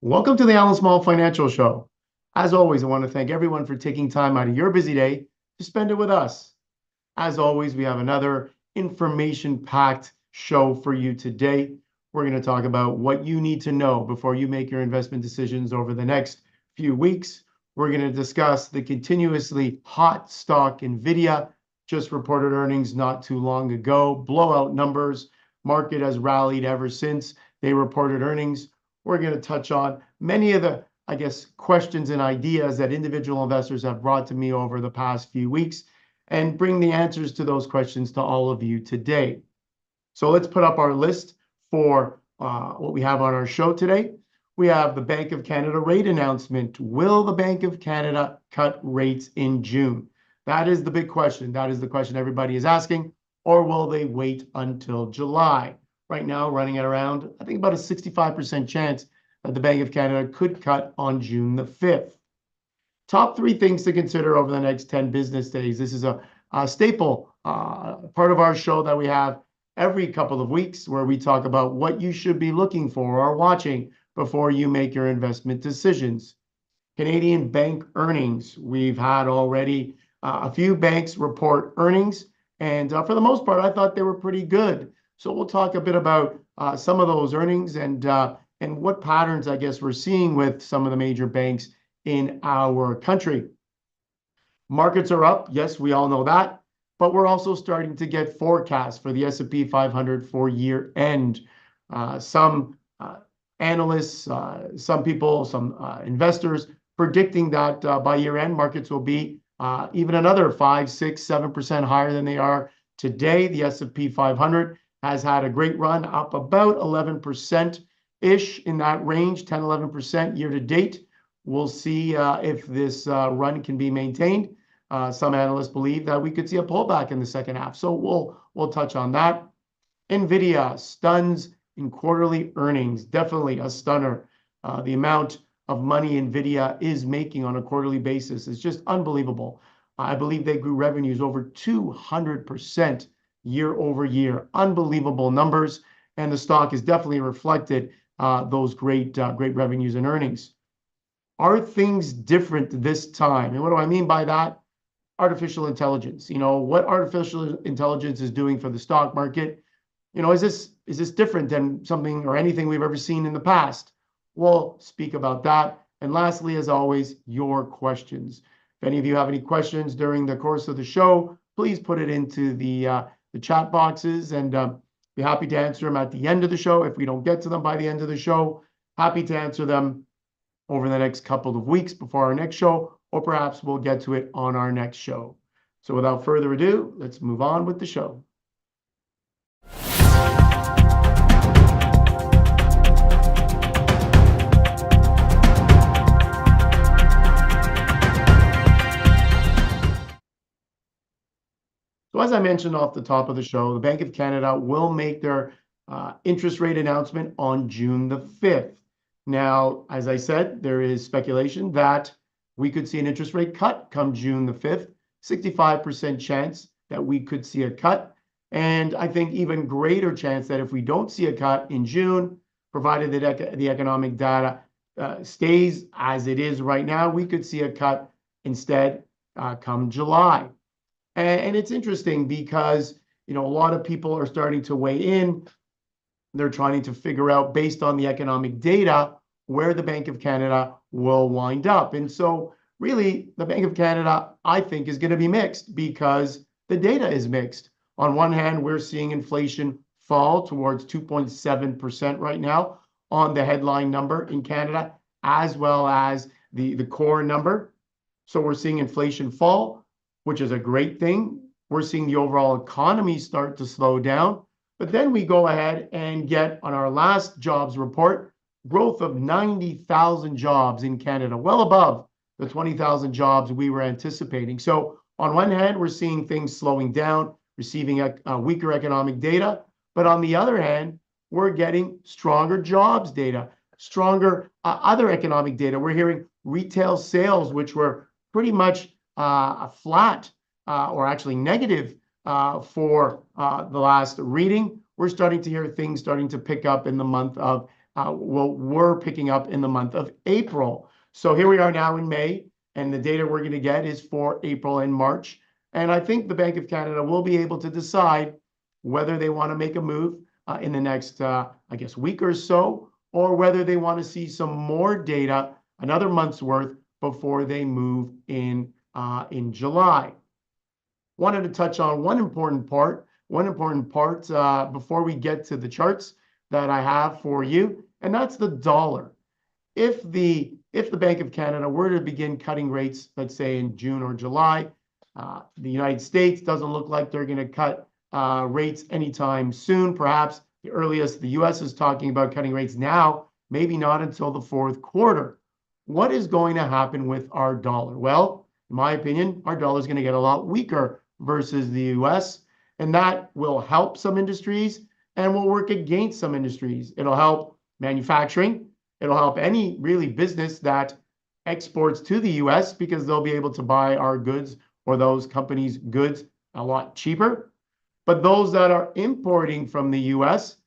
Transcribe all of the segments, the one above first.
Welcome to the Allan Small Financial Show. As always, I want to thank everyone for taking time out of your busy day to spend it with us. As always, we have another information-packed show for you today. We're going to talk about what you need to know before you make your investment decisions over the next few weeks. We're going to discuss the continuously hot stock NVIDIA, just reported earnings not too long ago, blowout numbers. Market has rallied ever since they reported earnings. We're going to touch on many of the, questions and ideas that individual investors have brought to me over the past few weeks and bring the answers to those questions to all of you today. So let's put up our list for what we have on our show today. We have the Bank of Canada rate announcement. Will the Bank of Canada cut rates in June? That is the big question. That is the question everybody is asking. Or will they wait until July? Right now, running at around, I think, about a 65% chance that the Bank of Canada could cut on June the 5th. Top three things to consider over the next 10 business days. This is a staple part of our show that we have every couple of weeks, where we talk about what you should be looking for or watching before you make your investment decisions. Canadian bank earnings. We've had already a few banks report earnings, and for the most part, I thought they were pretty good. So we'll talk a bit about some of those earnings and what patterns, we're seeing with some of the major banks in our country. Markets are up. Yes, we all know that. But we're also starting to get forecasts for the S&P 500 for year end. Some analysts, some people, some investors predicting that by year end, markets will be even another 5, 6, 7% higher than they are today. The S&P 500 has had a great run, up about 11%-ish in that range, 10, 11% year to date. We'll see if this run can be maintained. Some analysts believe that we could see a pullback in the second half. So we'll touch on that. NVIDIA stuns in quarterly earnings. Definitely a stunner. The amount of money NVIDIA is making on a quarterly basis is just unbelievable. I believe they grew revenues over 200% year over year. Unbelievable numbers. And the stock has definitely reflected those great revenues and earnings. Are things different this time? And what do I mean by that? Artificial intelligence. What artificial intelligence is doing for the stock market. Is this different than something or anything we've ever seen in the past? We'll speak about that. And lastly, as always, your questions. If any of you have any questions during the course of the show, please put it into the chat boxes, and be happy to answer them at the end of the show. If we don't get to them by the end of the show, happy to answer them over the next couple of weeks before our next show, or perhaps we'll get to it on our next show. So without further ado, let's move on with the show. So as I mentioned off the top of the show, the Bank of Canada will make their interest rate announcement on June the 5th. Now, as I said, there is speculation that we could see an interest rate cut come June the 5th, 65% chance that we could see a cut. And I think even greater chance that if we don't see a cut in June, provided that the economic data stays as it is right now, we could see a cut instead come July. And it's interesting because, a lot of people are starting to weigh in. They're trying to figure out, based on the economic data, where the Bank of Canada will wind up. And so really, the Bank of Canada, I think, is going to be mixed because the data is mixed. On one hand, we're seeing inflation fall towards 2.7% right now on the headline number in Canada, as well as the core number. So we're seeing inflation fall, which is a great thing. We're seeing the overall economy start to slow down. But then we go ahead and get, on our last jobs report, growth of 90,000 jobs in Canada, well above the 20,000 jobs we were anticipating. So on one hand, we're seeing things slowing down, receiving a weaker economic data. But on the other hand, we're getting stronger jobs data, stronger other economic data. We're hearing retail sales, which were pretty much flat or actually negative for the last reading. We're starting to hear things starting to pick up in the month of were picking up in the month of April. So here we are now in May, and the data we're going to get is for April and March. And I think the Bank of Canada will be able to decide whether they want to make a move in the next, I guess, week or so, or whether they want to see some more data, another month's worth, before they move in July. Wanted to touch on one important part before we get to the charts that I have for you, and that's the dollar. If the Bank of Canada were to begin cutting rates, let's say in June or July, the United States doesn't look like they're going to cut rates anytime soon. Perhaps the earliest the US is talking about cutting rates now, maybe not until the fourth quarter. What is going to happen with our dollar? Well, in my opinion, our dollar is going to get a lot weaker versus the US, and that will help some industries and will work against some industries. It'll help manufacturing. It'll help any really business that exports to the US because they'll be able to buy our goods or those companies' goods a lot cheaper. But those that are importing from the US,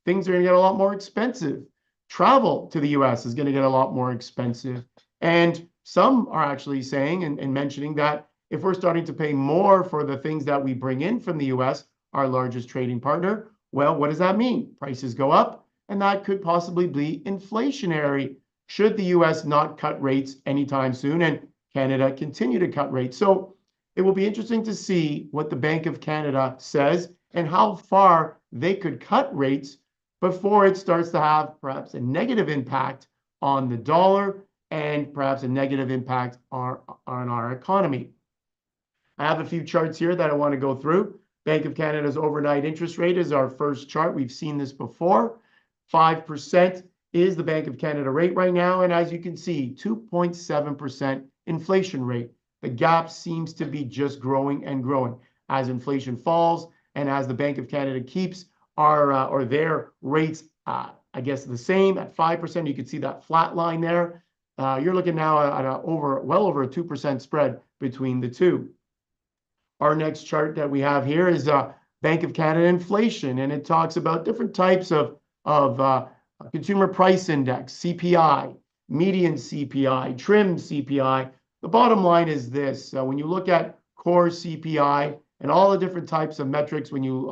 things are going to get a lot more expensive. Travel to the US is going to get a lot more expensive. And some are actually saying and mentioning that if we're starting to pay more for the things that we bring in from the US, our largest trading partner, well, what does that mean? Prices go up, and that could possibly be inflationary should the US not cut rates anytime soon and Canada continue to cut rates. So it will be interesting to see what the Bank of Canada says and how far they could cut rates before it starts to have perhaps a negative impact on the dollar and perhaps a negative impact on our economy. I have a few charts here that I want to go through. Bank of Canada's overnight interest rate is our first chart. We've seen this before. 5% is the Bank of Canada rate right now. And as you can see, 2.7% inflation rate. The gap seems to be just growing and growing as inflation falls and as the Bank of Canada keeps our their rates, I guess, the same at 5%. You can see that flat line there. You're looking now at well over a 2% spread between the two. Our next chart that we have here is Bank of Canada inflation, and it talks about different types of consumer price index, CPI, median CPI, trim CPI. The bottom line is this: when you look at core CPI and all the different types of metrics, when you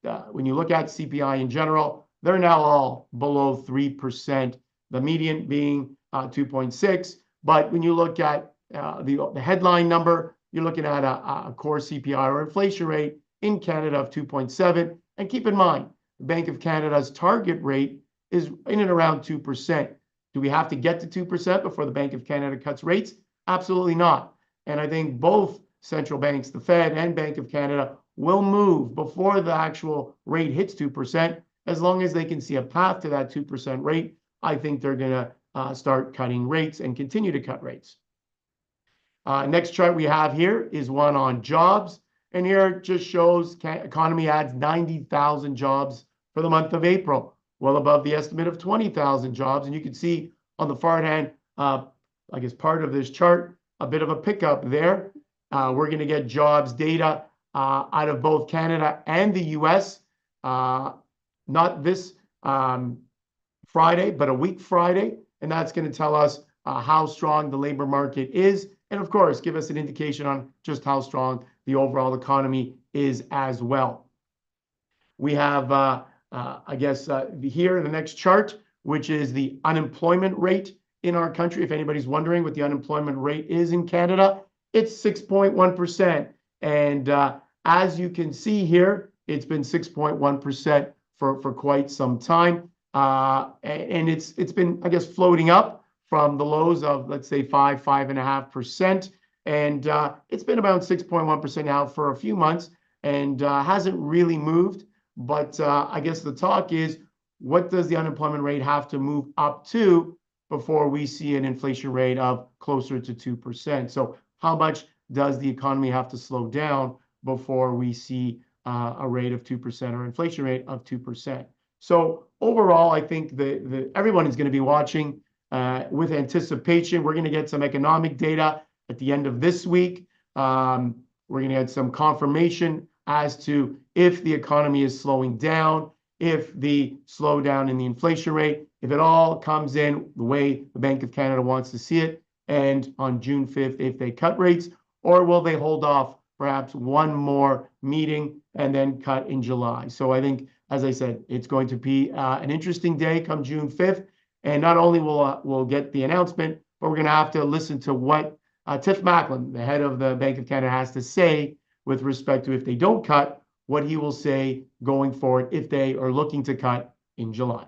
look at CPI in general, they're now all below 3%. The median being 2.6, but when you look at the headline number, you're looking at a core CPI or inflation rate in Canada of 2.7. And keep in mind, the Bank of Canada's target rate is in and around 2%. Do we have to get to 2% before the Bank of Canada cuts rates? Absolutely not. And I think both central banks, the Fed and Bank of Canada, will move before the actual rate hits 2%. As long as they can see a path to that 2% rate, I think they're going to start cutting rates and continue to cut rates. Next chart we have here is one on jobs. And here it just shows economy adds 90,000 jobs for the month of April, well above the estimate of 20,000 jobs. And you can see on the far hand, I guess part of this chart, a bit of a pickup there. We're going to get jobs data out of both Canada and the US, not this Friday, but a week Friday. And that's going to tell us how strong the labor market is. And of course, give us an indication on just how strong the overall economy is as well. We have, I guess, here in the next chart, which is the unemployment rate in our country. If anybody's wondering what the unemployment rate is in Canada, it's 6.1%. And as you can see here, it's been 6.1% for quite some time. And it's been, I guess, floating up from the lows of, let's say, 5.5%. And it's been about 6.1% now for a few months and hasn't really moved. But I guess the talk is, what does the unemployment rate have to move up to before we see an inflation rate of closer to 2%? So how much does the economy have to slow down before we see a rate of 2% or inflation rate of 2%? So overall, I think everyone is going to be watching with anticipation. We're going to get some economic data at the end of this week. We're going to get some confirmation as to if the economy is slowing down if the slowdown in the inflation rate, if it all comes in the way the Bank of Canada wants to see it, and on June 5th, if they cut rates, or will they hold off perhaps one more meeting and then cut in July? So I think, as I said, it's going to be an interesting day come June 5th. And not only will we'll get the announcement, but we're going to have to listen to what Tiff Macklem, the head of the Bank of Canada, has to say with respect to if they don't cut, what he will say going forward if they are looking to cut in July.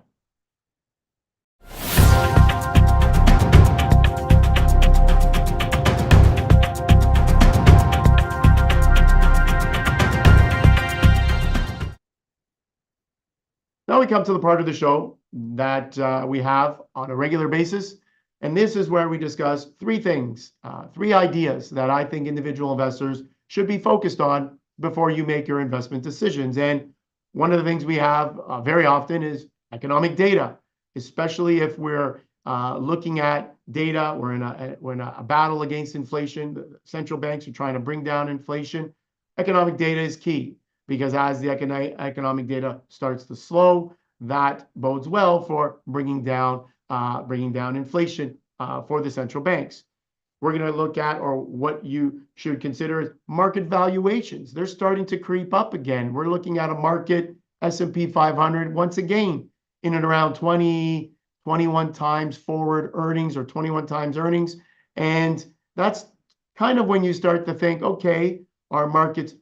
Now we come to the part of the show that we have on a regular basis. And this is where we discuss three things, three ideas that I think individual investors should be focused on before you make your investment decisions. And one of the things we have very often is economic data, especially if we're looking at data. We're in a battle against inflation. The central banks are trying to bring down inflation. Economic data is key, because as the economic data starts to slow, that bodes well for bringing down inflation for the central banks. We're going to look at, or what you should consider, is market valuations. They're starting to creep up again. We're looking at a market S&P 500 once again in and around 20, 21 times forward earnings, or 21 times earnings. And that's kind of when you start to think, okay, are markets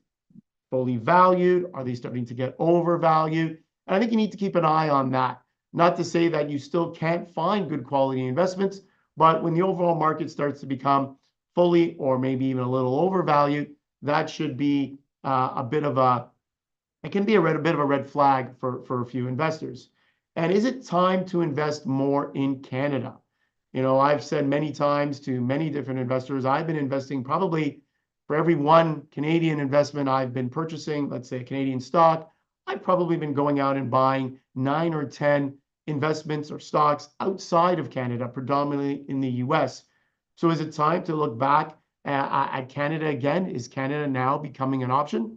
fully valued? Are they starting to get overvalued? And I think you need to keep an eye on that. Not to say that you still can't find good quality investments, but when the overall market starts to become fully or maybe even a little overvalued, that should be it can be a bit of a red flag for a few investors. And is it time to invest more in Canada? You know, I've said many times to many different investors, I've been investing probably for every one Canadian investment I've been purchasing, let's say a Canadian stock, I've probably been going out and buying 9 or 10 investments or stocks outside of Canada, predominantly in the US. So is it time to look back at Canada again? Is Canada now becoming an option?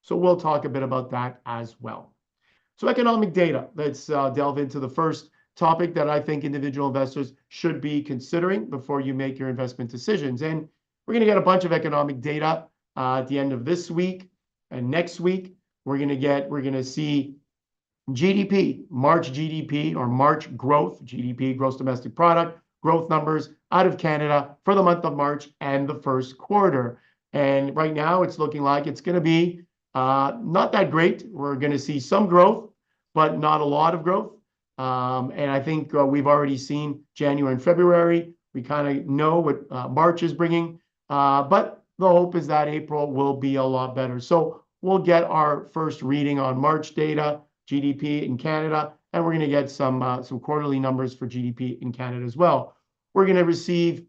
So we'll talk a bit about that as well. So economic data, let's delve into the first topic that I think individual investors should be considering before you make your investment decisions. And we're going to get a bunch of economic data at the end of this week and next week. We're going to see GDP, March GDP, or March growth, GDP, gross domestic product, growth numbers out of Canada for the month of March and the first quarter. And right now it's looking like it's going to be not that great. We're going to see some growth, but not a lot of growth. And I think we've already seen January and February. We kind of know what March is bringing, but the hope is that April will be a lot better. So we'll get our first reading on March data, GDP in Canada, and we're going to get some quarterly numbers for GDP in Canada as well. We're going to receive,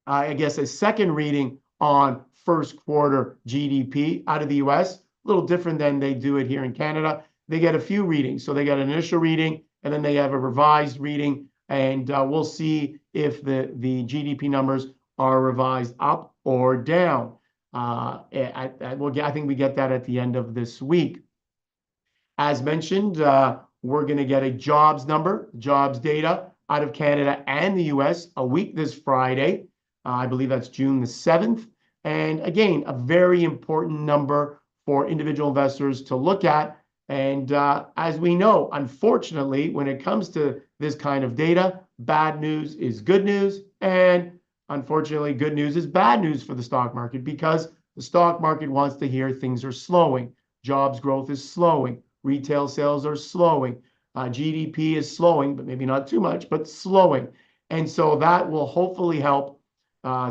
I guess, a second reading on first quarter GDP out of the US, a little different than they do it here in Canada. They get a few readings. So they get an initial reading, and then they have a revised reading, and we'll see if the GDP numbers are revised up or down. I think we get that at the end of this week. As mentioned, we're going to get a jobs number, jobs data out of Canada and the US a week this Friday. I believe that's June the 7th. And again, a very important number for individual investors to look at. And as we know, unfortunately, when it comes to this kind of data, bad news is good news. And unfortunately, good news is bad news for the stock market, because the stock market wants to hear things are slowing. Jobs growth is slowing. Retail sales are slowing. GDP is slowing, but maybe not too much, but slowing. And so that will hopefully help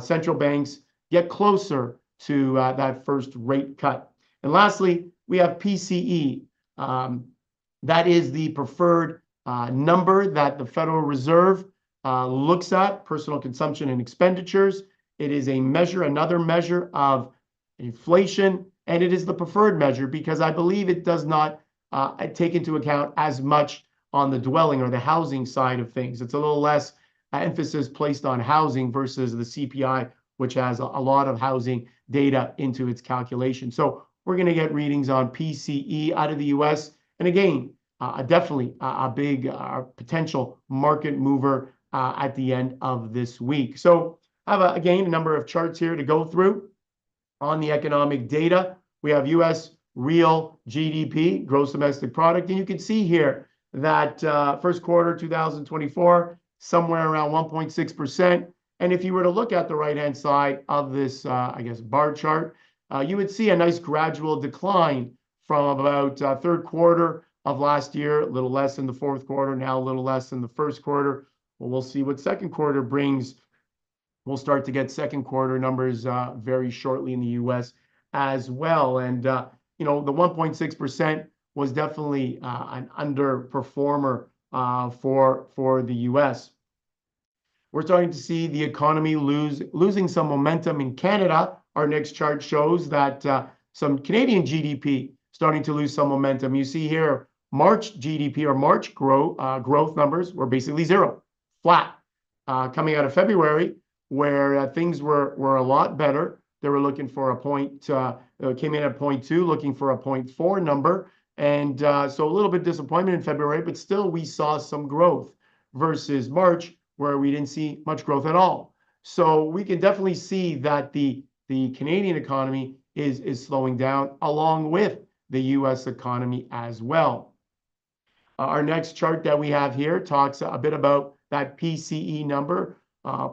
central banks get closer to that first rate cut. And lastly, we have PCE. That is the preferred number that the Federal Reserve looks at, personal consumption and expenditures. It is a measure, another measure of inflation, and it is the preferred measure because I believe it does not take into account as much on the dwelling or the housing side of things. It's a little less emphasis placed on housing versus the CPI, which has a lot of housing data into its calculation. So we're going to get readings on PCE out of the US. And again, definitely a big potential market mover at the end of this week. So I have, again, a number of charts here to go through on the economic data. We have U.S. real GDP, gross domestic product, and you can see here that first quarter 2024, somewhere around 1.6%. And if you were to look at the right-hand side of this, I guess, bar chart, you would see a nice gradual decline from about third quarter of last year, a little less in the fourth quarter, now a little less in the first quarter. Well, we'll see what second quarter brings. We'll start to get second quarter numbers very shortly in the U.S. as well. And, the 1.6% was definitely an underperformer for the U.S. We're starting to see the economy losing some momentum in Canada. Our next chart shows that some Canadian GDP starting to lose some momentum. You see here, March GDP or March growth numbers were basically zero, flat. Coming out of February, where things were a lot better. They were looking for a point, came in at 0.2, looking for a 0.4 number. And so a little bit disappointment in February, but still we saw some growth versus March, where we didn't see much growth at all. So we can definitely see that the Canadian economy is slowing down along with the US economy as well. Our next chart that we have here talks a bit about that PCE number,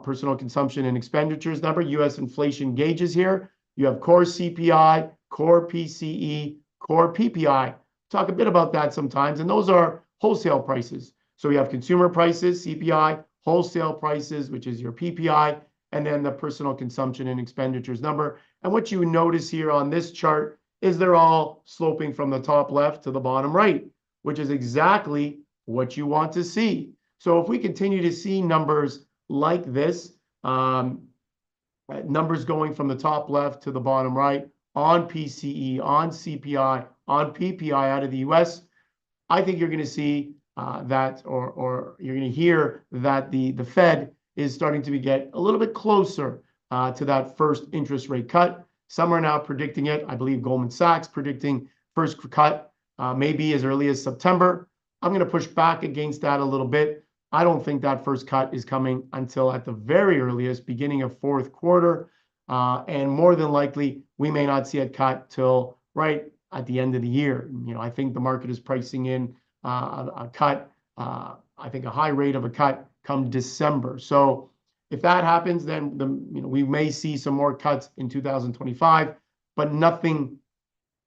personal consumption and expenditures number, US inflation gauges here. You have core CPI, core PCE, core PPI. Talk a bit about that sometimes, and those are wholesale prices. So we have consumer prices, CPI, wholesale prices, which is your PPI, and then the personal consumption and expenditures number. And what you notice here on this chart is they're all sloping from the top left to the bottom right, which is exactly what you want to see. So if we continue to see numbers like this, numbers going from the top left to the bottom right on PCE, on CPI, on PPI out of the US, I think you're going to see that, or you're going to hear that the Fed is starting to get a little bit closer to that first interest rate cut. Some are now predicting it. I believe Goldman Sachs predicting first cut maybe as early as September. I'm going to push back against that a little bit. I don't think that first cut is coming until at the very earliest, beginning of fourth quarter. And more than likely, we may not see it cut till right at the end of the year. I think the market is pricing in a cut, I think a high rate of a cut come December. So if that happens, then we may see some more cuts in 2025, but nothing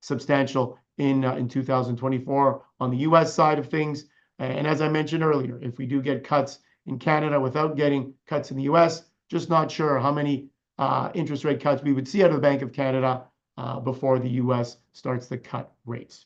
substantial in 2024 on the US side of things. And as I mentioned earlier, if we do get cuts in Canada without getting cuts in the US, just not sure how many interest rate cuts we would see out of the Bank of Canada before the US starts to cut rates.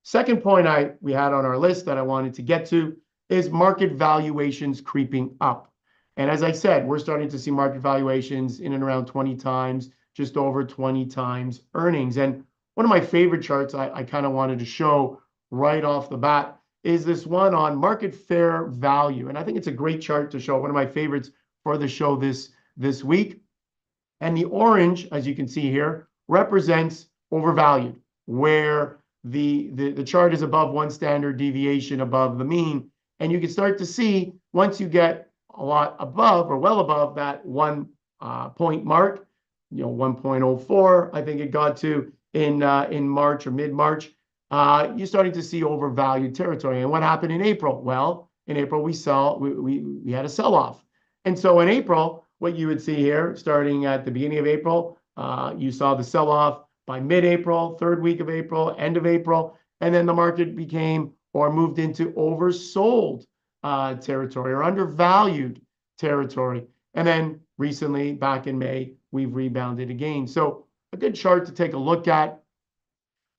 Second point we had on our list that I wanted to get to is market valuations creeping up. And as I said, we're starting to see market valuations in and around 20 times, just over 20 times earnings. And one of my favorite charts I kind of wanted to show right off the bat is this one on market fair value. And I think it's a great chart to show, one of my favorites for the show this week. And the orange, as you can see here, represents overvalued, where the chart is above one standard deviation above the mean. And you can start to see once you get a lot above or well above that 1 point mark, 1.04, I think it got to in March or mid-March, you're starting to see overvalued territory. And what happened in April? Well, in April, we had a sell-off. And so in April, what you would see here, starting at the beginning of April, you saw the sell-off by mid-April, third week of April, end of April, and then the market became or moved into oversold territory or undervalued territory. And then recently, back in May, we've rebounded again. So a good chart to take a look at.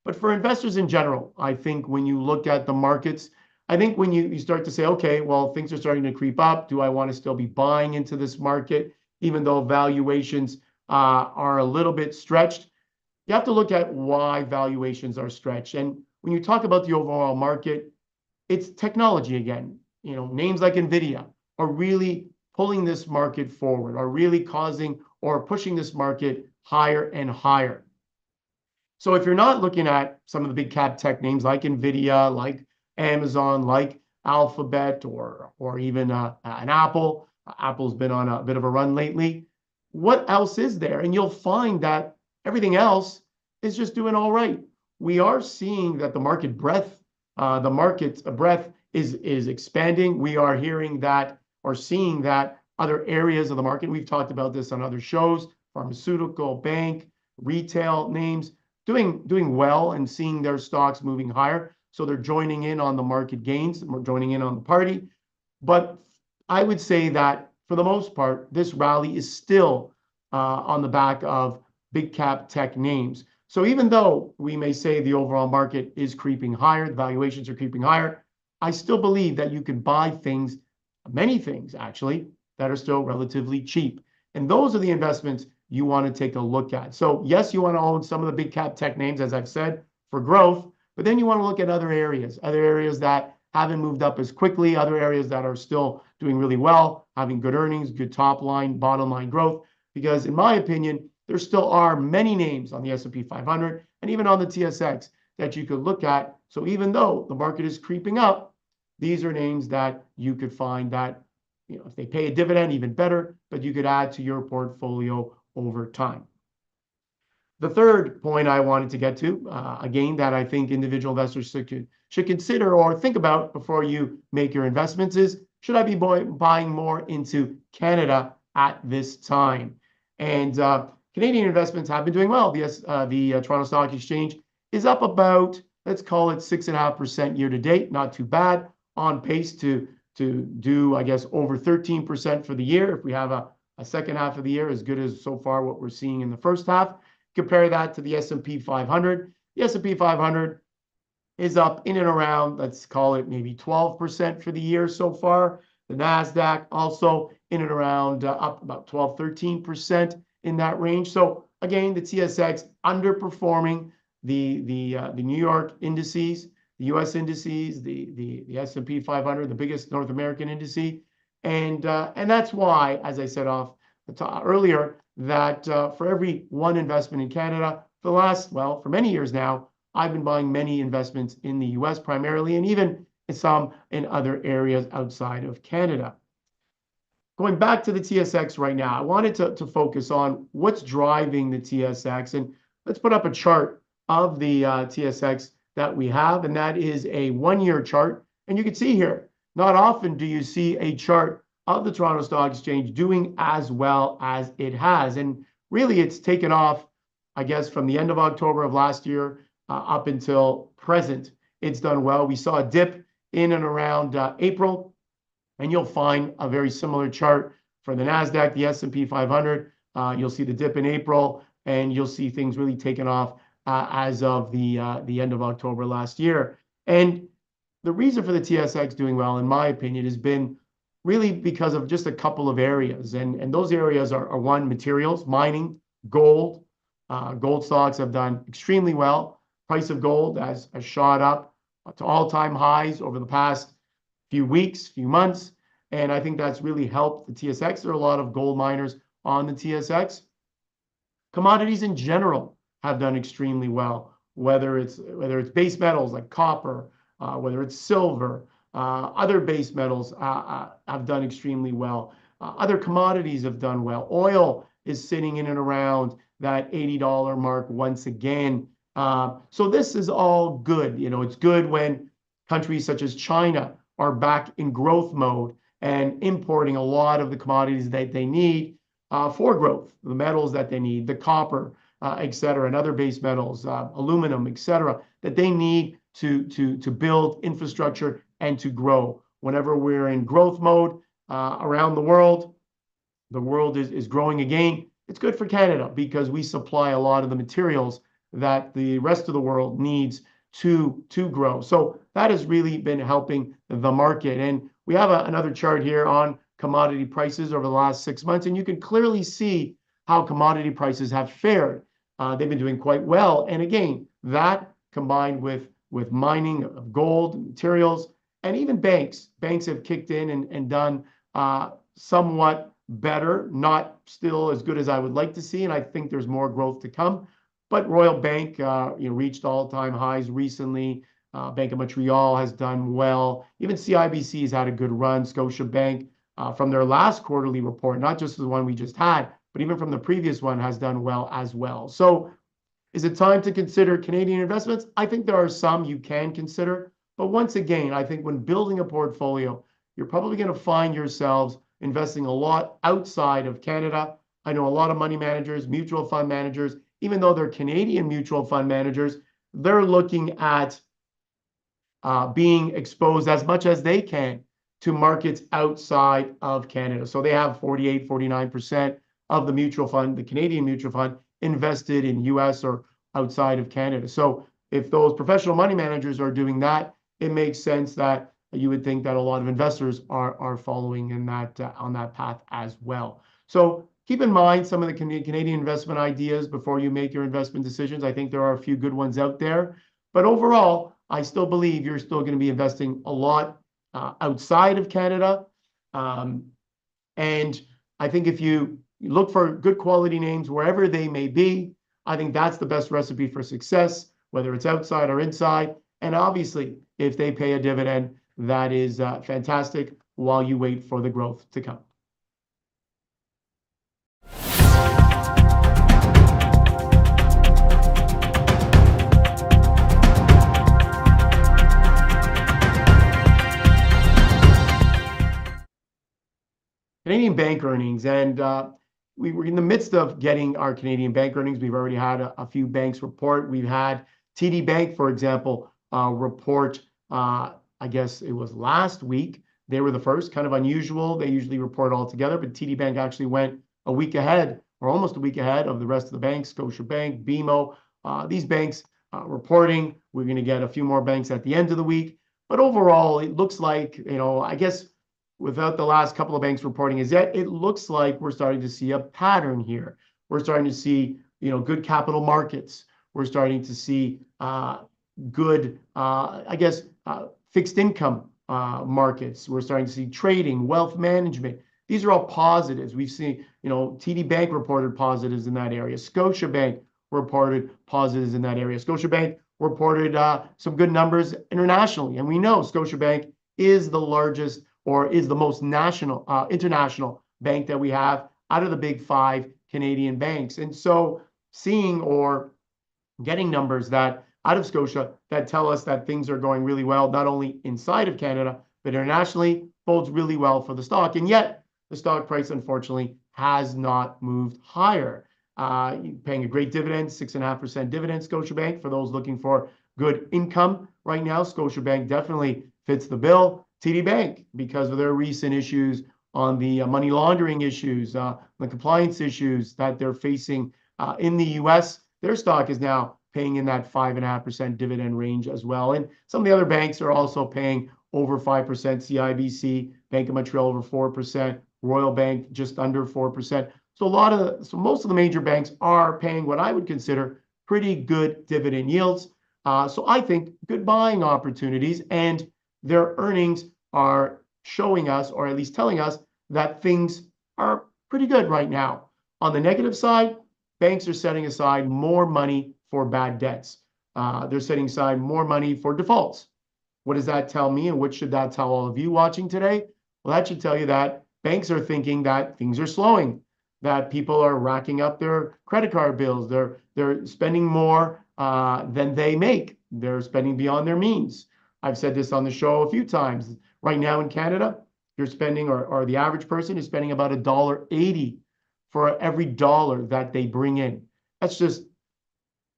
But for investors in general, I think when you look at the markets, I think when you start to say, okay, well, things are starting to creep up. Do I want to still be buying into this market, even though valuations are a little bit stretched? You have to look at why valuations are stretched. And when you talk about the overall market, it's technology again. Names like NVIDIA are really pulling this market forward, are really causing or pushing this market higher and higher. So if you're not looking at some of the big cap tech names like NVIDIA, like Amazon, like Alphabet, or even an Apple. Apple's been on a bit of a run lately. What else is there? And you'll find that everything else is just doing all right. We are seeing that the market breadth is expanding. We are hearing that or seeing that other areas of the market. We've talked about this on other shows: pharmaceutical, bank, retail names doing well and seeing their stocks moving higher. So they're joining in on the market gains, joining in on the party. But I would say that for the most part, this rally is still on the back of big cap tech names. So even though we may say the overall market is creeping higher, the valuations are creeping higher, I still believe that you can buy things, many things actually, that are still relatively cheap. And those are the investments you want to take a look at. So yes, you want to own some of the big cap tech names, as I've said, for growth, but then you want to look at other areas that haven't moved up as quickly, other areas that are still doing really well, having good earnings, good top line, bottom line growth. Because in my opinion, there still are many names on the S&P 500 and even on the TSX that you could look at. So even though the market is creeping up, these are names that you could find that, if they pay a dividend, even better, but you could add to your portfolio over time. The third point I wanted to get to, again, that I think individual investors should consider or think about before you make your investments is, should I be buying more into Canada at this time? And Canadian investments have been doing well. The Toronto Stock Exchange is up about, let's call it 6.5% year to date. Not too bad. On pace to do, I guess, over 13% for the year. If we have a second half of the year as good as so far what we're seeing in the first half. Compare that to the S&P 500. The S&P 500 is up in and around, let's call it maybe 12% for the year so far. The NASDAQ also in and around up about 12, 13% in that range. So again, the TSX underperforming the New York indices, the US indices, the S&P 500, the biggest North American indice. And that's why, as I said earlier, that for every one investment in Canada, for many years now, I've been buying many investments in the US primarily, and even some in other areas outside of Canada. Going back to the TSX right now, I wanted to focus on what's driving the TSX. And let's put up a chart of the TSX that we have, and that is a one-year chart. And you can see here, not often do you see a chart of the Toronto Stock Exchange doing as well as it has. And really, it's taken off, I guess, from the end of October of last year up until present. It's done well. We saw a dip in and around April, and you'll find a very similar chart for the NASDAQ, the S&P 500. You'll see the dip in April, and you'll see things really taken off as of the end of October last year. And the reason for the TSX doing well, in my opinion, has been really because of just a couple of areas. And those areas are one, materials, mining, gold. Gold stocks have done extremely well. Price of gold has shot up to all-time highs over the past few weeks, few months. And I think that's really helped the TSX. There are a lot of gold miners on the TSX. Commodities in general have done extremely well, whether it's base metals like copper, whether it's silver, other base metals have done extremely well. Other commodities have done well. Oil is sitting in and around that $80 mark once again. So this is all good. It's good when countries such as China are back in growth mode and importing a lot of the commodities that they need for growth, the metals that they need, the copper, et cetera, and other base metals, aluminum, et cetera, that they need to build infrastructure and to grow. Whenever we're in growth mode around the world is growing again. It's good for Canada because we supply a lot of the materials that the rest of the world needs to grow. So that has really been helping the market. And we have another chart here on commodity prices over the last 6 months, and you can clearly see how commodity prices have fared. They've been doing quite well. And again, that combined with mining of gold, materials, and even banks have kicked in and done somewhat better, not still as good as I would like to see. And I think there's more growth to come. But Royal Bank reached all-time highs recently. Bank of Montreal has done well. Even CIBC has had a good run. Scotiabank, from their last quarterly report, not just the one we just had, but even from the previous one, has done well as well. So is it time to consider Canadian investments? I think there are some you can consider. But once again, I think when building a portfolio, you're probably going to find yourselves investing a lot outside of Canada. I know a lot of money managers, mutual fund managers, even though they're Canadian mutual fund managers, they're looking at being exposed as much as they can to markets outside of Canada. So they have 48, 49% of the mutual fund, the Canadian mutual fund, invested in US or outside of Canada. So if those professional money managers are doing that, it makes sense that you would think that a lot of investors are following in that on that path as well. So keep in mind some of the Canadian investment ideas before you make your investment decisions. I think there are a few good ones out there, but overall, I still believe you're still going to be investing a lot outside of Canada. And I think if you look for good quality names wherever they may be, I think that's the best recipe for success, whether it's outside or inside. And obviously, if they pay a dividend, that is fantastic while you wait for the growth to come. Canadian bank earnings, and we were in the midst of getting our Canadian bank earnings. We've already had a few banks report. We've had TD Bank, for example, report, I guess it was last week. They were the first, kind of unusual. They usually report all together, but TD Bank actually went a week ahead, or almost a week ahead of the rest of the banks, Scotiabank, BMO, these banks reporting. We're going to get a few more banks at the end of the week. But overall, it looks like, I guess, without the last couple of banks reporting as yet, it looks like we're starting to see a pattern here. We're starting to see, good capital markets. We're starting to see good, fixed income markets. We're starting to see trading, wealth management. These are all positives. We've seen, TD Bank reported positives in that area. Scotiabank reported positives in that area. Scotiabank reported some good numbers internationally. And we know Scotiabank is the largest or is the most international bank that we have out of the big five Canadian banks. And so seeing or getting numbers that out of Scotia that tell us that things are going really well, not only inside of Canada, but internationally, bodes really well for the stock. And yet the stock price, unfortunately, has not moved higher. Paying a great dividend, 6.5% dividend, Scotiabank, for those looking for good income right now. Scotiabank definitely fits the bill. TD Bank, because of their recent issues on the money laundering issues, the compliance issues that they're facing in the US, their stock is now paying in that 5.5% dividend range as well. And some of the other banks are also paying over 5%, CIBC, Bank of Montreal over 4%, Royal Bank just under 4%. So most of the major banks are paying what I would consider pretty good dividend yields. So I think good buying opportunities, and their earnings are showing us, or at least telling us, that things are pretty good right now. On the negative side, banks are setting aside more money for bad debts. They're setting aside more money for defaults. What does that tell me, and what should that tell all of you watching today? Well, that should tell you that banks are thinking that things are slowing, that people are racking up their credit card bills. They're spending more than they make. They're spending beyond their means. I've said this on the show a few times. Right now in Canada, you're spending, or the average person is spending about $1.80 for every dollar that they bring in. That's just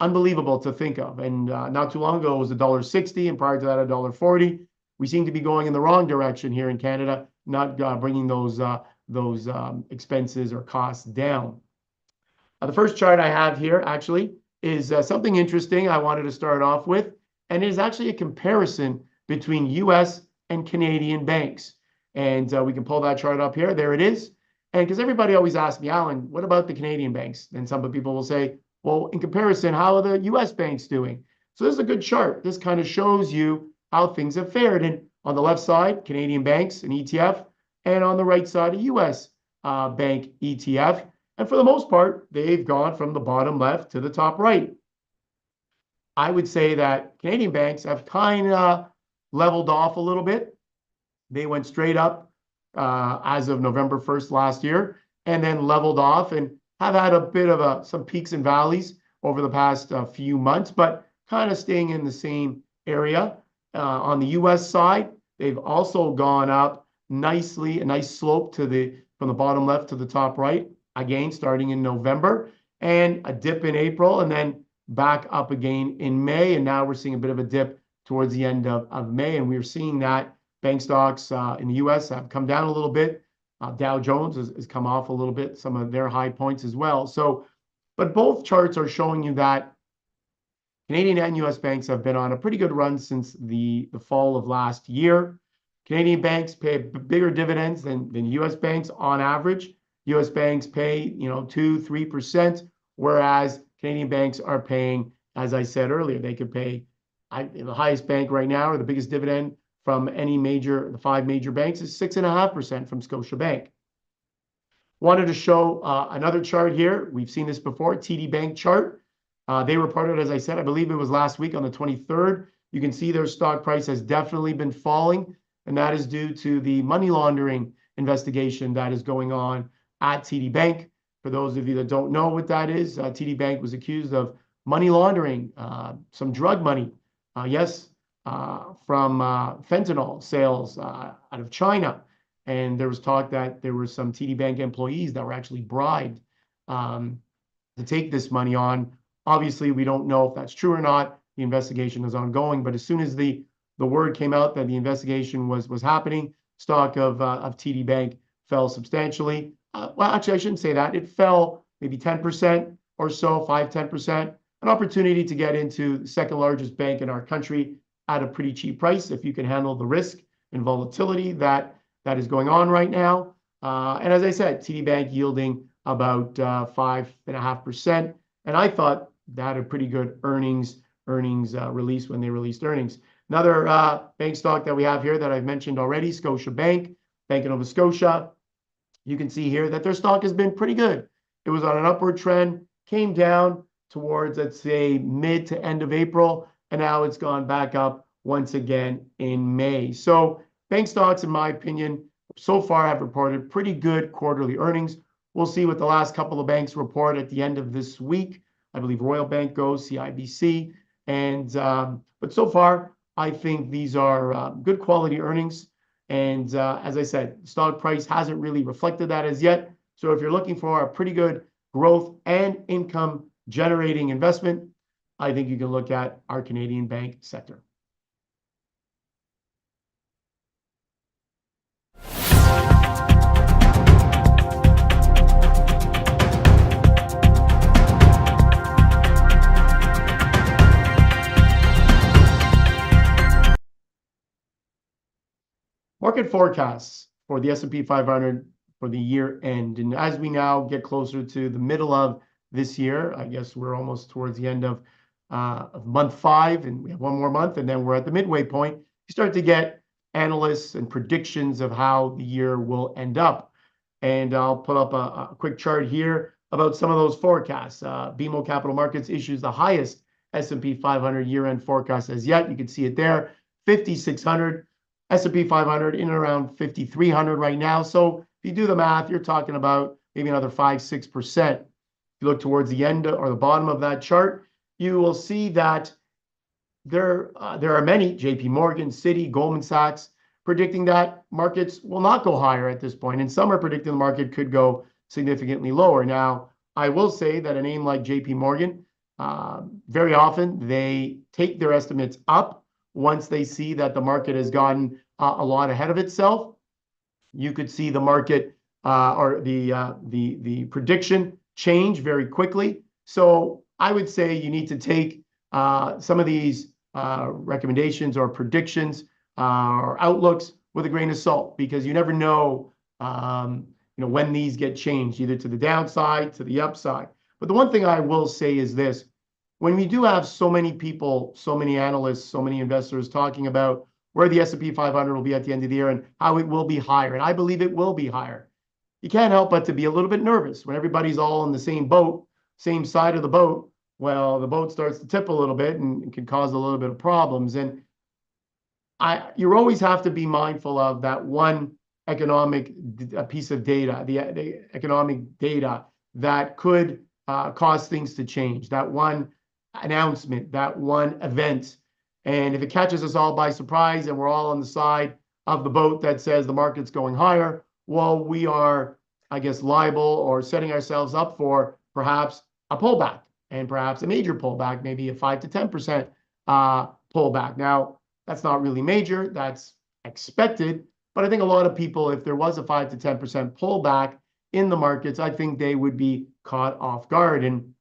unbelievable to think of. And not too long ago, it was $1.60, and prior to that, $1.40. We seem to be going in the wrong direction here in Canada, not bringing those expenses or costs down. The first chart I have here actually is something interesting I wanted to start off with, and it is actually a comparison between US and Canadian banks. And we can pull that chart up here. There it is. And because everybody always asks me, Allan, what about the Canadian banks? And some people will say, well, in comparison, how are the US banks doing? So this is a good chart. This kind of shows you how things have fared. And on the left side, Canadian banks, an ETF, and on the right side, a US bank ETF. And for the most part, they've gone from the bottom left to the top right. I would say that Canadian banks have kind of leveled off a little bit. They went straight up as of November 1st last year, and then leveled off and have had a bit of some peaks and valleys over the past few months, but kind of staying in the same area. On the US side, they've also gone up nicely, a nice slope from the bottom left to the top right, again, starting in November, and a dip in April, and then back up again in May. And now we're seeing a bit of a dip towards the end of May. And we're seeing that bank stocks in the US have come down a little bit. Dow Jones has come off a little bit, some of their high points as well. So, but both charts are showing you that Canadian and US banks have been on a pretty good run since the fall of last year. Canadian banks pay bigger dividends than US banks on average. US banks pay, 2-3%, whereas Canadian banks are paying, as I said earlier, they could pay the highest bank right now, or the biggest dividend from the 5 major banks, is 6.5% from Scotiabank. Wanted to show another chart here. We've seen this before, TD Bank chart. They reported, as I said, I believe it was last week on the 23rd. You can see their stock price has definitely been falling, and that is due to the money laundering investigation that is going on at TD Bank. For those of you that don't know what that is, TD Bank was accused of money laundering some drug money, from fentanyl sales out of China. And there was talk that there were some TD Bank employees that were actually bribed to take this money on. Obviously, we don't know if that's true or not. The investigation is ongoing, but as soon as the word came out that the investigation was happening, stock of TD Bank fell substantially. Well, actually, I shouldn't say that. It fell maybe 10% or so, 5-10%. An opportunity to get into the second largest bank in our country at a pretty cheap price if you can handle the risk and volatility that is going on right now. And as I said, TD Bank yielding about 5.5%. And I thought that a pretty good earnings release when they released earnings. Another bank stock that we have here that I've mentioned already, Scotiabank, Bank of Nova Scotia. You can see here that their stock has been pretty good. It was on an upward trend, came down towards, let's say, mid to end of April, and now it's gone back up once again in May. So bank stocks, in my opinion, so far have reported pretty good quarterly earnings. We'll see what the last couple of banks report at the end of this week. I believe Royal Bank goes, CIBC, and but so far I think these are good quality earnings. And as I said, stock price hasn't really reflected that as yet. So if you're looking for a pretty good growth and income generating investment, I think you can look at our Canadian bank sector. Market forecasts for the S&P 500 for the year end. And as we now get closer to the middle of this year, I guess we're almost towards the end of month 5, and we have one more month, and then we're at the midway point. You start to get analysts and predictions of how the year will end up. And I'll put up a quick chart here about some of those forecasts. BMO Capital Markets issues the highest S&P 500 year-end forecast as yet. You can see it there, 5,600. S&P 500 in and around 5,300 right now. So if you do the math, you're talking about maybe another 5-6%. If you look towards the end or the bottom of that chart, you will see that there are many, JP Morgan, Citi, Goldman Sachs, predicting that markets will not go higher at this point. And some are predicting the market could go significantly lower. Now, I will say that a name like JP Morgan, very often they take their estimates up once they see that the market has gotten a lot ahead of itself. You could see the market or the prediction change very quickly. So I would say you need to take some of these recommendations or predictions or outlooks with a grain of salt, because you never know, when these get changed, either to the downside, to the upside. But the one thing I will say is this: when we do have so many people, so many analysts, so many investors talking about where the S&P 500 will be at the end of the year and how it will be higher, and I believe it will be higher, you can't help but to be a little bit nervous when everybody's all in the same boat, same side of the boat, well, the boat starts to tip a little bit and can cause a little bit of problems. And you always have to be mindful of that one economic piece of data, the economic data that could cause things to change, that one announcement, that one event. And if it catches us all by surprise and we're all on the side of the boat that says the market's going higher, well, we are, I guess, liable or setting ourselves up for perhaps a pullback and perhaps a major pullback, maybe a 5 to 10% pullback. Now, that's not really major, that's expected. But I think a lot of people, if there was a 5 to 10% pullback in the markets, I think they would be caught off guard. And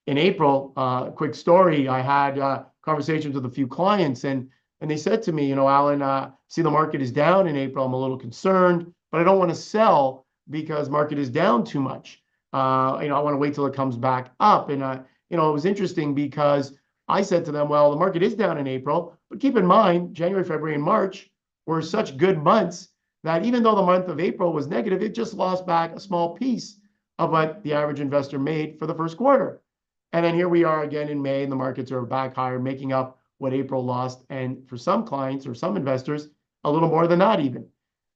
in April, quick story, I had conversations with a few clients, and they said to me, Allan, see the market is down in April. I'm a little concerned, but I don't want to sell because market is down too much. I want to wait till it comes back up. And it was interesting because I said to them, well, the market is down in April, but keep in mind, January, February, and March were such good months that even though the month of April was negative, it just lost back a small piece of what the average investor made for the first quarter. And then here we are again in May, and the markets are back higher, making up what April lost. And for some clients or some investors, a little more than that even.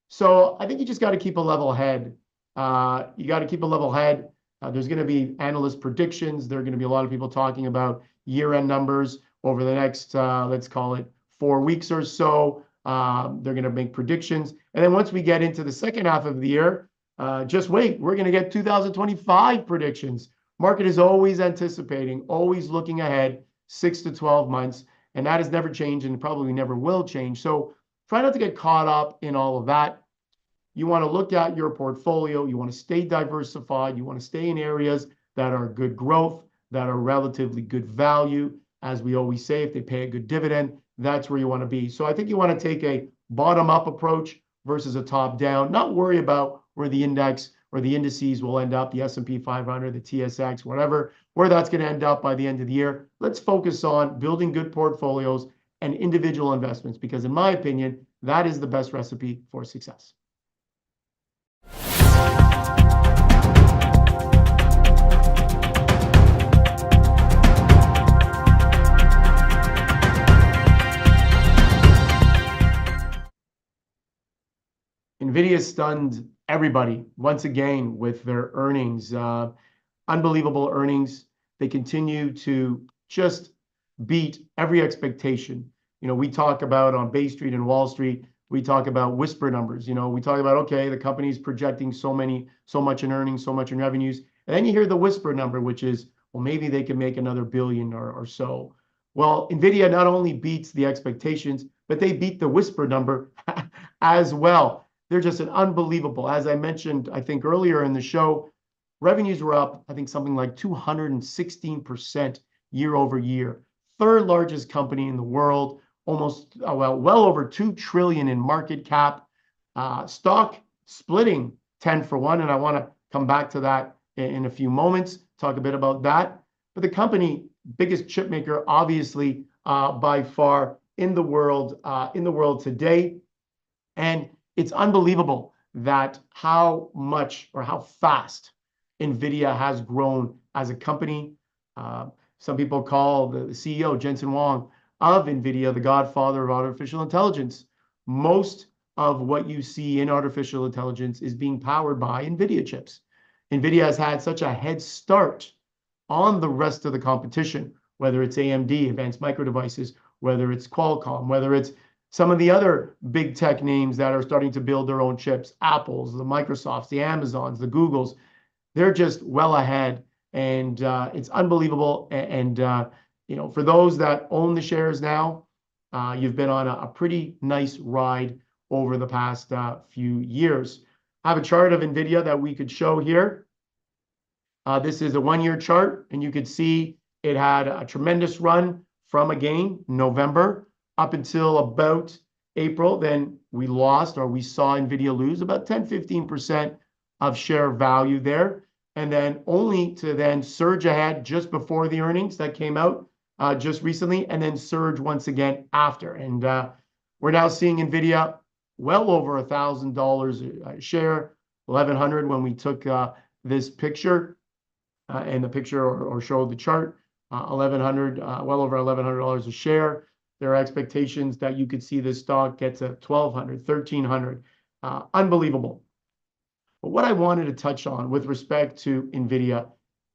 So I think you just got to keep a level head. You got to keep a level head. There's going to be analyst predictions. There are going to be a lot of people talking about year-end numbers over the next, let's call it 4 weeks or so. They're going to make predictions. And then once we get into the second half of the year, just wait. We're going to get 2025 predictions. Market is always anticipating, always looking ahead 6 to 12 months. And that has never changed and probably never will change. So try not to get caught up in all of that. You want to look at your portfolio. You want to stay diversified. You want to stay in areas that are good growth, that are relatively good value. As we always say, if they pay a good dividend, that's where you want to be. So I think you want to take a bottom-up approach versus a top-down. Not worry about where the index or the indices will end up, the S&P 500, the TSX, whatever, where that's going to end up by the end of the year. Let's focus on building good portfolios and individual investments, because in my opinion, that is the best recipe for success. NVIDIA stunned everybody once again with their earnings. Unbelievable earnings. They continue to just beat every expectation. We talk about on Bay Street and Wall Street, we talk about whisper numbers. We talk about, okay, the company's projecting so much in earnings, so much in revenues. And then you hear the whisper number, which is, well, maybe they can make another billion or so. Well, NVIDIA not only beats the expectations, but they beat the whisper number as well. They're just an unbelievable. As I mentioned, I think earlier in the show, revenues were up, I think something like 216% year over year. Third largest company in the world, almost, well over 2 trillion in market cap. Stock splitting 10 for 1, and I want to come back to that in a few moments, talk a bit about that. But the company, biggest chip maker, obviously, by far in the world today. And it's unbelievable that how much or how fast NVIDIA has grown as a company. Some people call the CEO, Jensen Huang, of NVIDIA the godfather of artificial intelligence. Most of what you see in artificial intelligence is being powered by NVIDIA chips. NVIDIA has had such a head start on the rest of the competition, whether it's AMD, Advanced Micro Devices, whether it's Qualcomm, whether it's some of the other big tech names that are starting to build their own chips, Apples, the Microsofts, the Amazons, the Googles. They're just well ahead, and it's unbelievable. And for those that own the shares now, you've been on a pretty nice ride over the past few years. I have a chart of NVIDIA that we could show here. This is a 1-year chart, and you could see it had a tremendous run from, again, November up until about April. Then we lost, or we saw NVIDIA lose about 10-15% of share value there, and then only to then surge ahead just before the earnings that came out just recently, and then surge once again after. And we're now seeing NVIDIA well over $1,000 a share, 1,100 when we took this picture and the picture or showed the chart. 1100, well over $1,100 a share. There are expectations that you could see this stock get to 1200, 1300. Unbelievable. But what I wanted to touch on with respect to NVIDIA,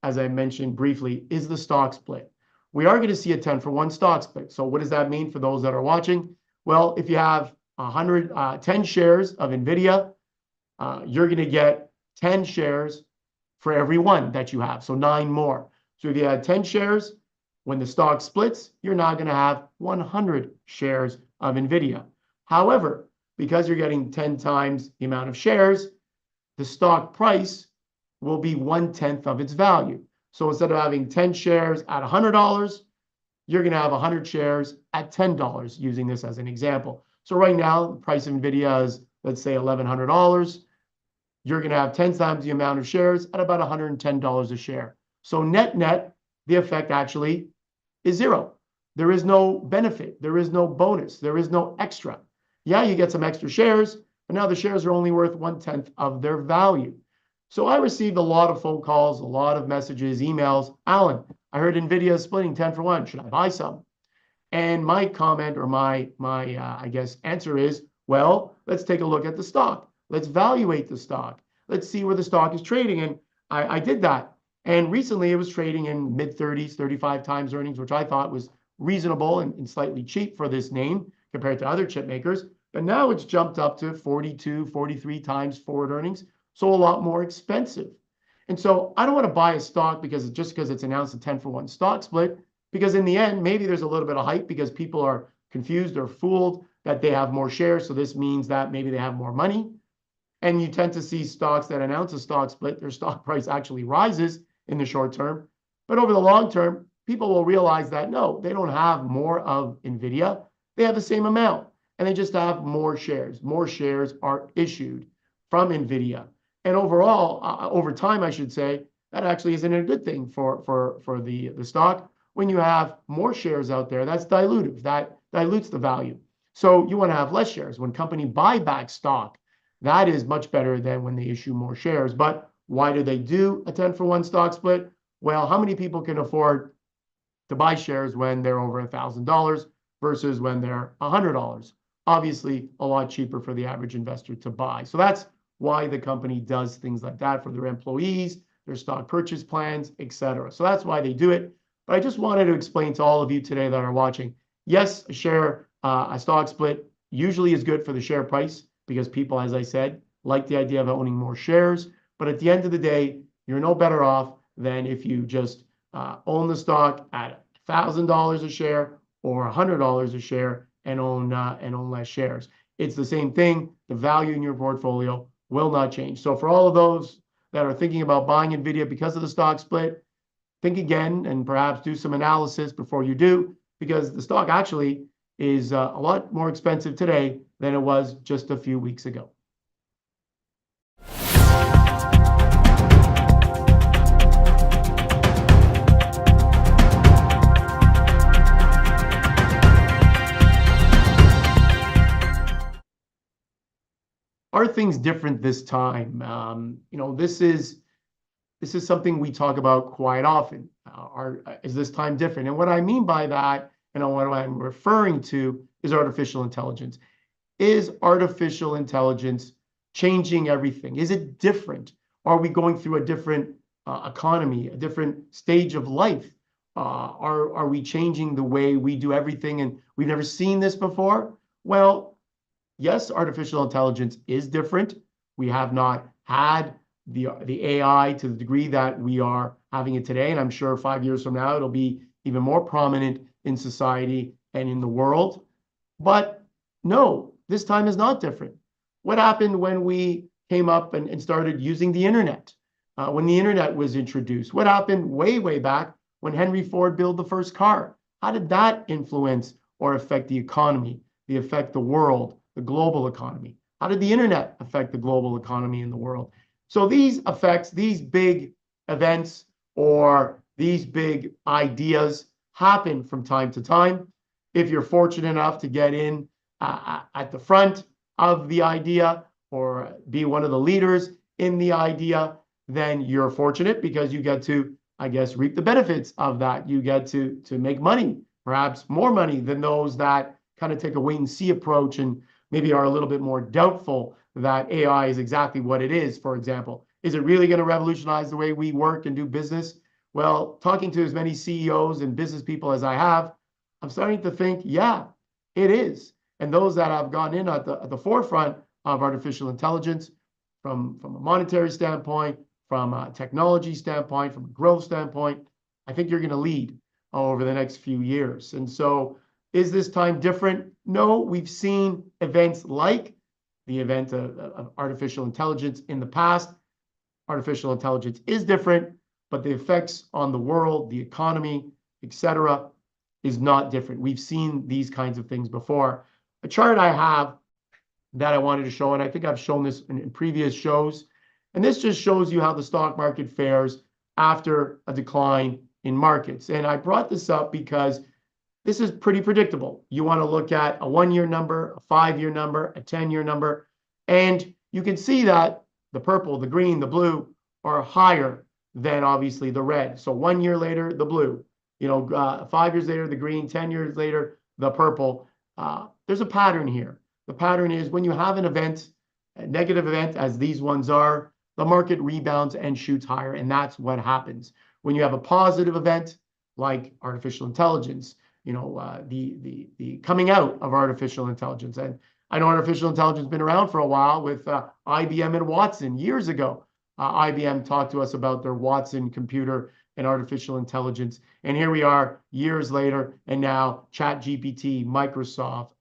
as I mentioned briefly, is the stock split. We are going to see a 10-for-1 stock split. So what does that mean for those that are watching? Well, if you have 10 shares of NVIDIA, you're going to get 10 shares for every one that you have, so 9 more. So if you had 10 shares, when the stock splits, you're now going to have 100 shares of NVIDIA. However, because you're getting 10 times the amount of shares, the stock price will be 1/10 of its value. So instead of having 10 shares at $100, you're going to have 100 shares at $10, using this as an example. So right now, the price of NVIDIA is, let's say, $1,100. You're going to have 10 times the amount of shares at about $110 a share. So net, the effect actually is zero. There is no benefit. There is no bonus. There is no extra. Yeah, you get some extra shares, but now the shares are only worth 1/10 of their value. So I received a lot of phone calls, a lot of messages, emails. Allan, I heard NVIDIA is splitting 10-for-1. Should I buy some? And my comment, or my I guess answer is, well, let's take a look at the stock. Let's evaluate the stock. Let's see where the stock is trading. And I did that. And recently it was trading in mid-30s, 35 times earnings, which I thought was reasonable and slightly cheap for this name compared to other chip makers. But now it's jumped up to 42, 43 times forward earnings. So a lot more expensive. And so I don't want to buy a stock because it's announced a 10-for-1 stock split, because in the end, maybe there's a little bit of hype because people are confused or fooled that they have more shares. So this means that maybe they have more money. And you tend to see stocks that announce a stock split, their stock price actually rises in the short term. But over the long term, people will realize that no, they don't have more of NVIDIA. They have the same amount, and they just have more shares. More shares are issued from NVIDIA. And overall, over time, I should say, that actually isn't a good thing for the stock. When you have more shares out there, that's dilutive. That dilutes the value. So you want to have less shares. When company buy back stock, that is much better than when they issue more shares. But why do they do a 10-for-1 stock split? Well, how many people can afford to buy shares when they're over $1,000 versus when they're $100? Obviously, a lot cheaper for the average investor to buy. So that's why the company does things like that for their employees, their stock purchase plans, etc. So that's why they do it. But I just wanted to explain to all of you today that are watching, yes, a stock split usually is good for the share price because people, as I said, like the idea of owning more shares. But at the end of the day, you're no better off than if you just own the stock at $1,000 a share or $100 a share and own less shares. It's the same thing. The value in your portfolio will not change. So for all of those that are thinking about buying NVIDIA because of the stock split, think again and perhaps do some analysis before you do, because the stock actually is a lot more expensive today than it was just a few weeks ago. Are things different this time? This is something we talk about quite often. Is this time different? And what I mean by that, and what I'm referring to, is artificial intelligence. Is artificial intelligence changing everything? Is it different? Are we going through a different economy, a different stage of life? Are we changing the way we do everything, and we've never seen this before? Well, yes, artificial intelligence is different. We have not had the AI to the degree that we are having it today. And I'm sure 5 years from now, it'll be even more prominent in society and in the world. But no, this time is not different. What happened when we came up and started using the internet? When the internet was introduced? What happened way back when Henry Ford built the first car? How did that influence or affect the economy, affect the world, the global economy? How did the internet affect the global economy in the world? So these effects, these big events, or these big ideas happen from time to time. If you're fortunate enough to get in at the front of the idea or be one of the leaders in the idea, then you're fortunate because you get to I guess, reap the benefits of that. You get to make money, perhaps more money than those that kind of take a wait and see approach and maybe are a little bit more doubtful that AI is exactly what it is. For example, is it really going to revolutionize the way we work and do business? Well, talking to as many CEOs and business people as I have, I'm starting to think, yeah, it is. And those that have gone in at the forefront of artificial intelligence, from a monetary standpoint, from a technology standpoint, from a growth standpoint, I think you're going to lead over the next few years. And so, is this time different? No, we've seen events like the event of artificial intelligence in the past. Artificial intelligence is different, but the effects on the world, the economy, etc., is not different. We've seen these kinds of things before. A chart I have that I wanted to show, and I think I've shown this in previous shows, and this just shows you how the stock market fares after a decline in markets. And I brought this up because this is pretty predictable. You want to look at a 1-year number, a 5-year number, a 10-year number, and you can see that the purple, the green, the blue are higher than obviously the red. So 1 year later, the blue, 5 years later, the green, 10 years later, the purple. There's a pattern here. The pattern is when you have an event, a negative event, as these ones are, the market rebounds and shoots higher, and that's what happens. When you have a positive event, like artificial intelligence, the coming out of artificial intelligence. And I know artificial intelligence has been around for a while with IBM and Watson years ago. IBM talked to us about their Watson computer and artificial intelligence. And here we are years later, and now ChatGPT, Microsoft,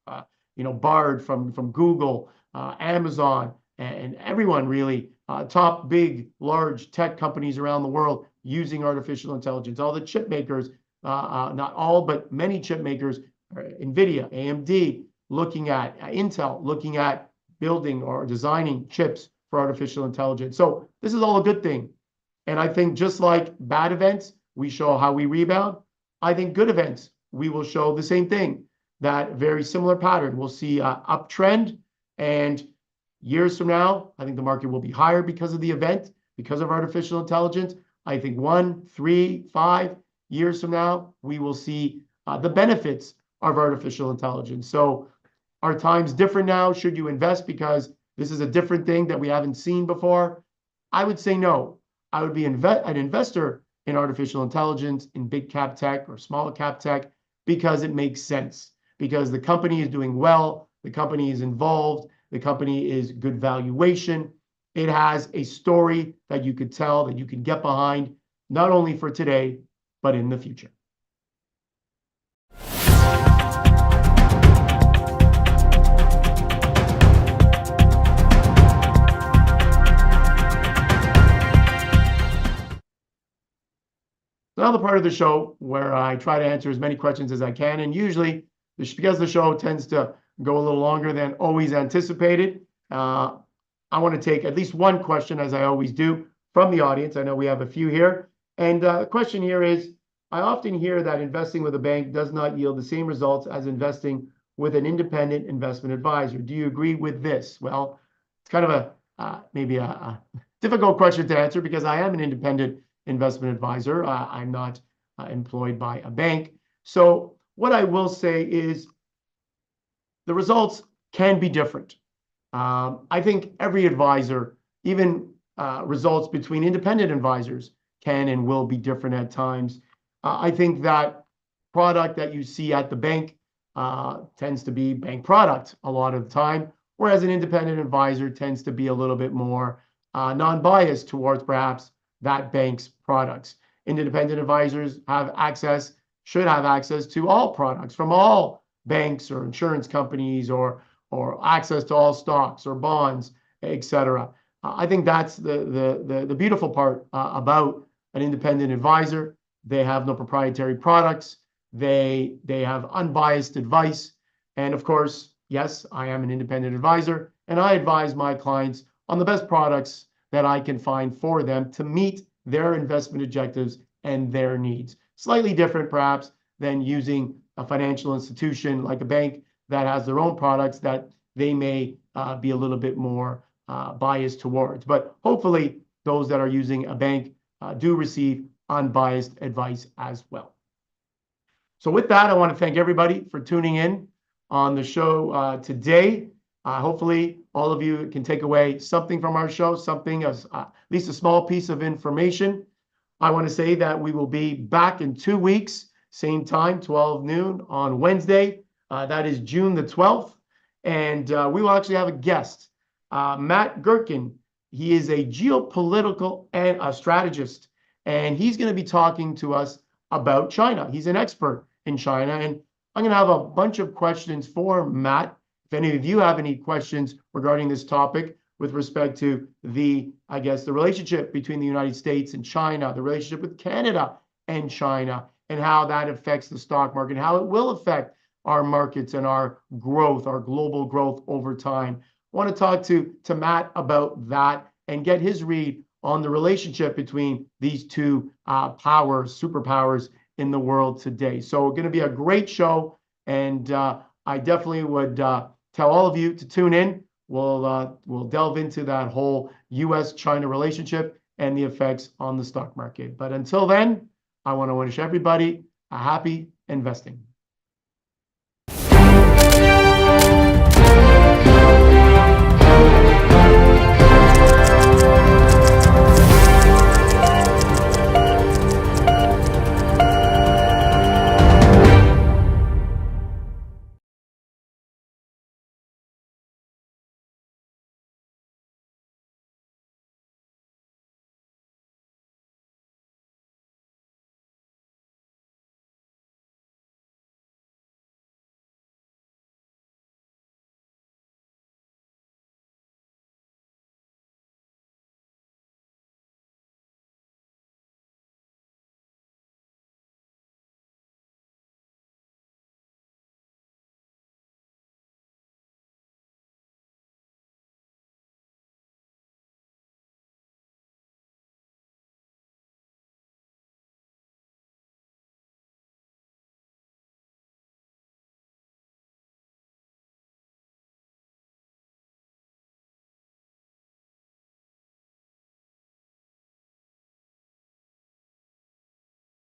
Bard from Google, Amazon, and everyone really, top big, large tech companies around the world using artificial intelligence. All the chip makers, not all, but many chip makers, NVIDIA, AMD, looking at Intel, looking at building or designing chips for artificial intelligence. So this is all a good thing. And I think just like bad events, we show how we rebound. I think good events, we will show the same thing, that very similar pattern. We'll see an uptrend, and years from now, I think the market will be higher because of the event, because of artificial intelligence. I think 1, 3, 5 years from now, we will see the benefits of artificial intelligence. So are times different now? Should you invest because this is a different thing that we haven't seen before? I would say no. I would be an investor in artificial intelligence, in big cap tech or small cap tech, because it makes sense, because the company is doing well, the company is involved, the company is good valuation. It has a story that you could tell, that you can get behind, not only for today, but in the future. Now the part of the show where I try to answer as many questions as I can, and usually, because the show tends to go a little longer than always anticipated, I want to take at least one question, as I always do, from the audience. I know we have a few here. And the question here is, I often hear that investing with a bank does not yield the same results as investing with an independent investment advisor. Do you agree with this? Well, it's kind of maybe a difficult question to answer because I am an independent investment advisor. I'm not employed by a bank. So what I will say is the results can be different. I think every advisor, even results between independent advisors, can and will be different at times. I think that product that you see at the bank tends to be bank product a lot of the time, whereas an independent advisor tends to be a little bit more non-biased towards perhaps that bank's products. Independent advisors should have access to all products from all banks or insurance companies, or access to all stocks or bonds, etc. I think that's the beautiful part about an independent advisor. They have no proprietary products. They have unbiased advice. And of course, yes, I am an independent advisor, and I advise my clients on the best products that I can find for them to meet their investment objectives and their needs. Slightly different, perhaps, than using a financial institution like a bank that has their own products that they may be a little bit more biased towards. But hopefully, those that are using a bank do receive unbiased advice as well. So with that, I want to thank everybody for tuning in on the show today. Hopefully, all of you can take away something from our show, something as at least a small piece of information. I want to say that we will be back in 2 weeks, same time, 12 noon on Wednesday. That is June the 12th. And we will actually have a guest, Matt Gherkin. He is a geopolitical and a strategist, and he's going to be talking to us about China. He's an expert in China, and I'm going to have a bunch of questions for Matt. If any of you have any questions regarding this topic with respect to the relationship between the United States and China, the relationship with Canada and China, and how that affects the stock market, how it will affect our markets and our growth, our global growth over time. I want to talk to Matt about that and get his read on the relationship between these two superpowers in the world today. So it's going to be a great show, and I definitely would tell all of you to tune in. We'll delve into that whole U.S.-China relationship and the effects on the stock market. But until then, I want to wish everybody a happy investing.